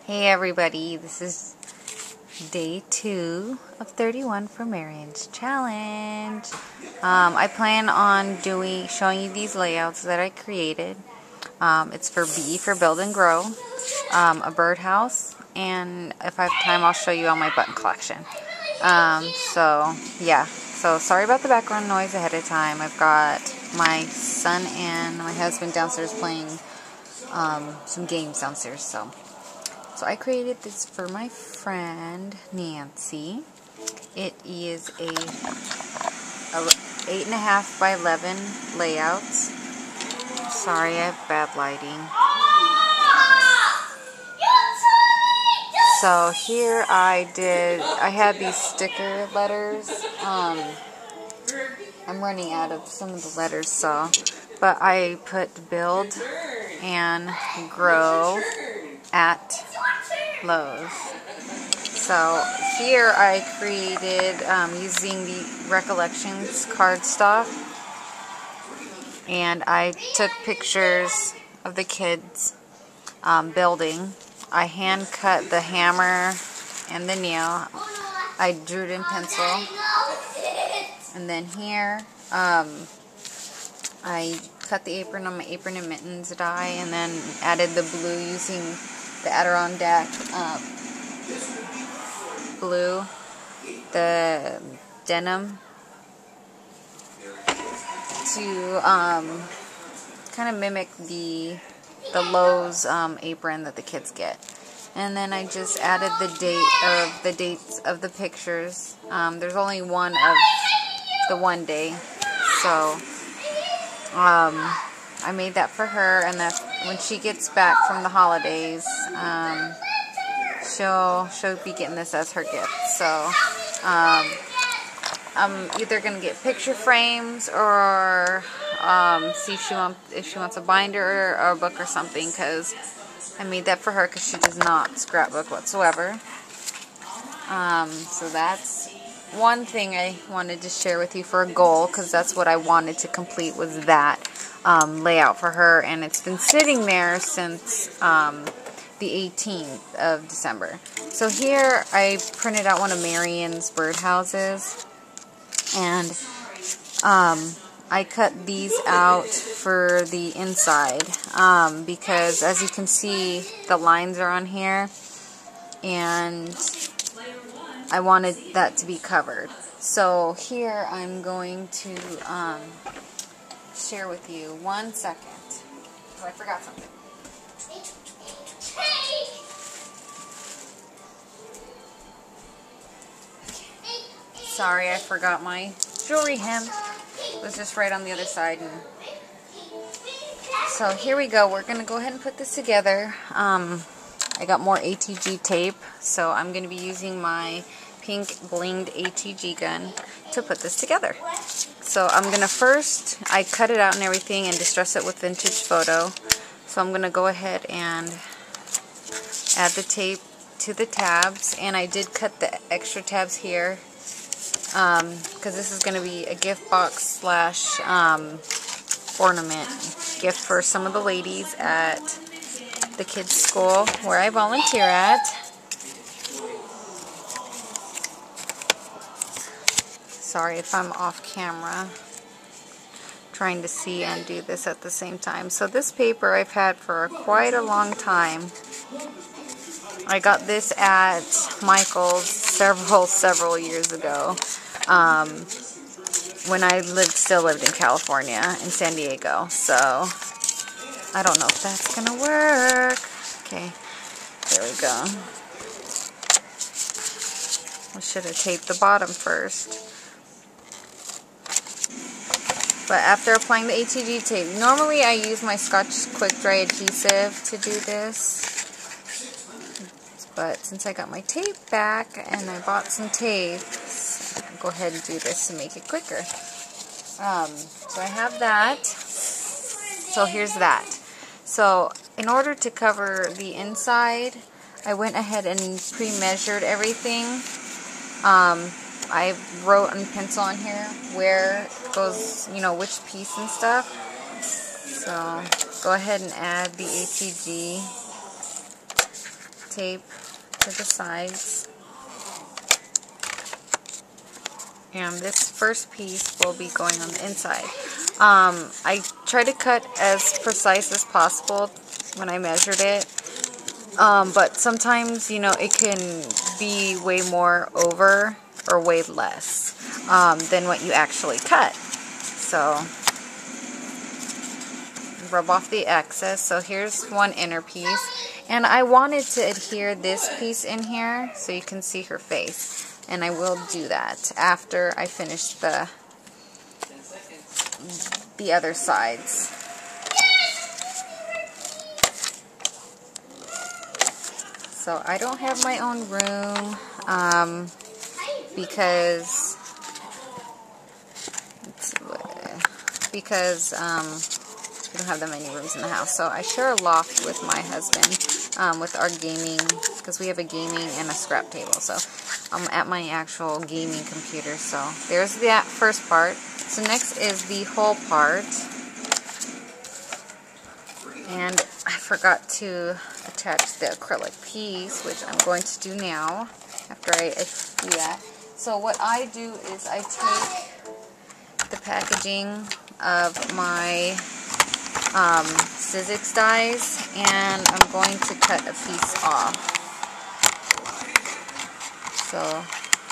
Hey everybody, this is day 2 of 31 for Marion's challenge. I plan on showing you these layouts that I created. It's for B for Build and Grow, a birdhouse, and if I have time I'll show you all my button collection. So sorry about the background noise ahead of time. I've got my son and my husband downstairs playing some games downstairs, so I created this for my friend Nancy. It is a 8.5 by 11 layout. Sorry, I have bad lighting. So here I had these sticker letters. I'm running out of some of the letters, but I put build and grow at Lowe's. So here I created using the Recollections cardstock, and I took pictures of the kids building. I hand cut the hammer and the nail. I drew it in pencil, and then here I cut the apron on my apron and mittens die, and then added the blue using the Adirondack blue, the denim, to kind of mimic the Lowe's apron that the kids get. And then I just added the dates of the pictures. There's only one of the one day, so I made that for her, and that's when she gets back from the holidays. She'll be getting this as her gift. So I'm either gonna get picture frames or see if she wants a binder or a book or something, because I made that for her because she does not scrapbook whatsoever. So that's one thing I wanted to share with you for a goal, because that's what I wanted to complete, was that layout for her, and it's been sitting there since the 18th of December. So here I printed out one of Marion's birdhouses, and I cut these out for the inside because, as you can see, the lines are on here, and I wanted that to be covered. So here I'm going to share with you. 1 second. Oh, I forgot something. Sorry, I forgot my jewelry hem. It was just right on the other side. So here we go. We're going to go ahead and put this together. I got more ATG tape, so I'm going to be using my pink blinged ATG gun to put this together. So I'm going to I cut it out and everything and distress it with Vintage Photo. So I'm going to go ahead and add the tape to the tabs, and I did cut the extra tabs here because this is going to be a gift box / ornament gift for some of the ladies at the kids' school where I volunteer at. Sorry if I'm off camera, trying to see and do this at the same time. So this paper I've had for quite a long time. I got this at Michael's several years ago, when I still lived in California, in San Diego. So I don't know if that's gonna work. Okay, there we go. I should have taped the bottom first. But after applying the ATG tape, normally I use my Scotch Quick Dry adhesive to do this. But since I got my tape back and I bought some tape, I'll go ahead and do this to make it quicker. So I have that. So here's that. So in order to cover the inside, I went ahead and pre-measured everything. I wrote in pencil on here where it goes, which piece and stuff. So go ahead and add the ATG tape to the sides. And this first piece will be going on the inside. I try to cut as precise as possible when I measured it. But sometimes, you know, it can be way more over or way less than what you actually cut. So, rub off the excess. So here's one inner piece. And I wanted to adhere this piece in here so you can see her face. And I will do that after I finish the other sides. So I don't have my own room because we don't have that many rooms in the house. So I share a loft with my husband with our gaming, because we have a gaming and a scrap table. So I'm at my actual gaming computer. So there's that first part. So next is the whole part. And I forgot to attach the acrylic piece, which I'm going to do now after I do that. So what I do is I take the packaging of my Sizzix dies, and I'm going to cut a piece off. So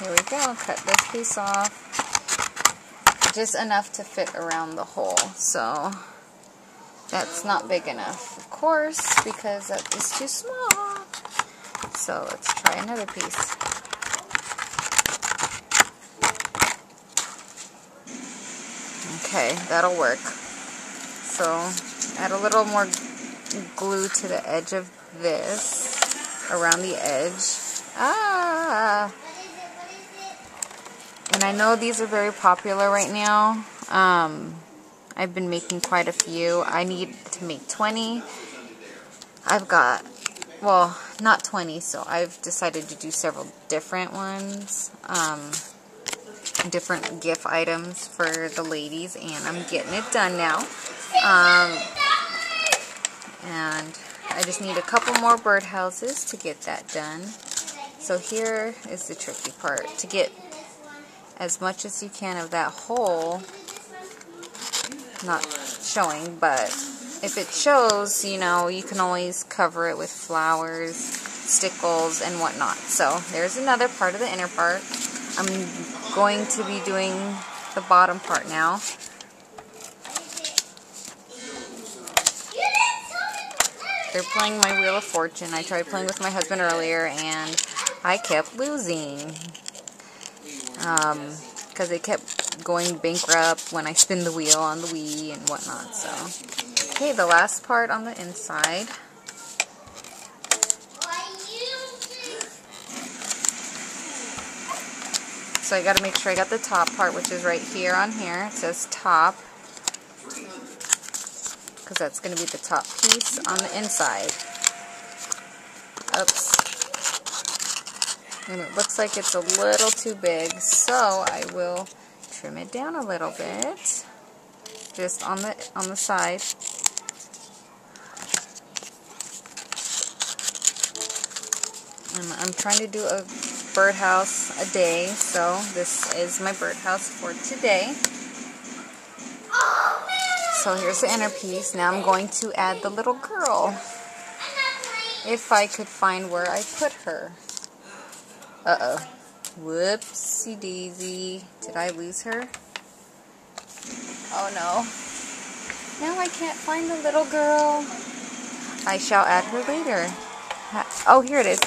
here we go, cut this piece off, just enough to fit around the hole. So that's not big enough, of course, because that is too small. So let's try another piece. Okay, that'll work. So add a little more glue to the edge of this, around the edge. And I know these are very popular right now. I've been making quite a few. I need to make 20. I've got, well, not 20, so I've decided to do several different ones. Different gift items for the ladies, and I'm getting it done now. And I just need a couple more birdhouses to get that done. So here is the tricky part, to get as much as you can of that hole not showing, but if it shows, you know, you can always cover it with flowers, stickles, and whatnot. So there's another part of the inner part. I'm going to be doing the bottom part now. They're playing my Wheel of Fortune. I tried playing with my husband earlier, and I kept losing. Because it kept going bankrupt when I spin the wheel on the Wii and whatnot. So, okay, the last part on the inside. So I got to make sure I got the top part, which is right here on here. It says top, because that's going to be the top piece on the inside. Oops. And it looks like it's a little too big, so I will trim it down a little bit, just on the side. And I'm trying to do a birdhouse a day, so this is my birdhouse for today. So here's the inner piece. Now I'm going to add the little girl, if I could find where I put her. Uh-oh. Whoopsie daisy. Did I lose her? Oh no. Now I can't find the little girl. I shall add her later. Oh, here it is.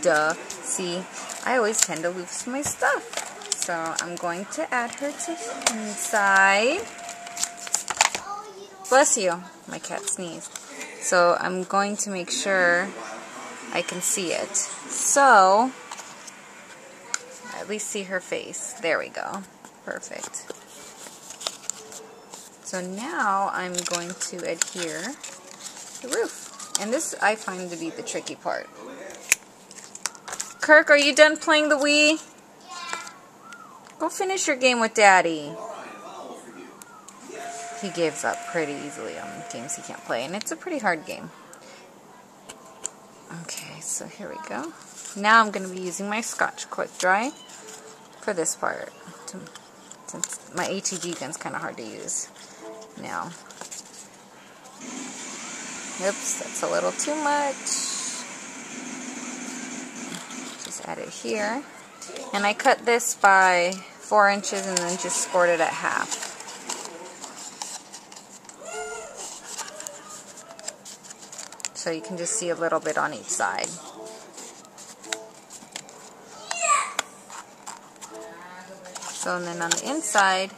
Duh. See, I always tend to lose my stuff. So I'm going to add her to inside. Bless you. My cat sneezed. So I'm going to make sure I can see it. So at least see her face. There we go. Perfect. So now I'm going to adhere the roof. And this I find to be the tricky part. Kirk, are you done playing the Wii? Go finish your game with Daddy. He gives up pretty easily on games he can't play, and it's a pretty hard game. Okay, so here we go. Now I'm going to be using my Scotch Quick Dry for this part, since my ATG gun's kind of hard to use now. Oops, that's a little too much. Just add it here. And I cut this by 4 inches and then just scored it at half. So you can just see a little bit on each side. So and then on the inside,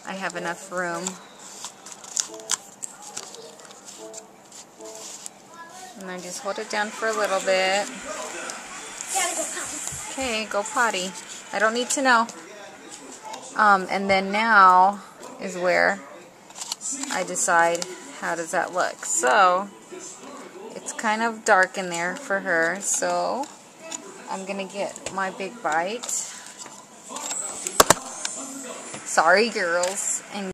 I have enough room. And I just hold it down for a little bit. Okay, go potty. I don't need to know. And then now is where I decide how does that look. So it's kind of dark in there for her, so I'm gonna get my big bite. Sorry, girls. And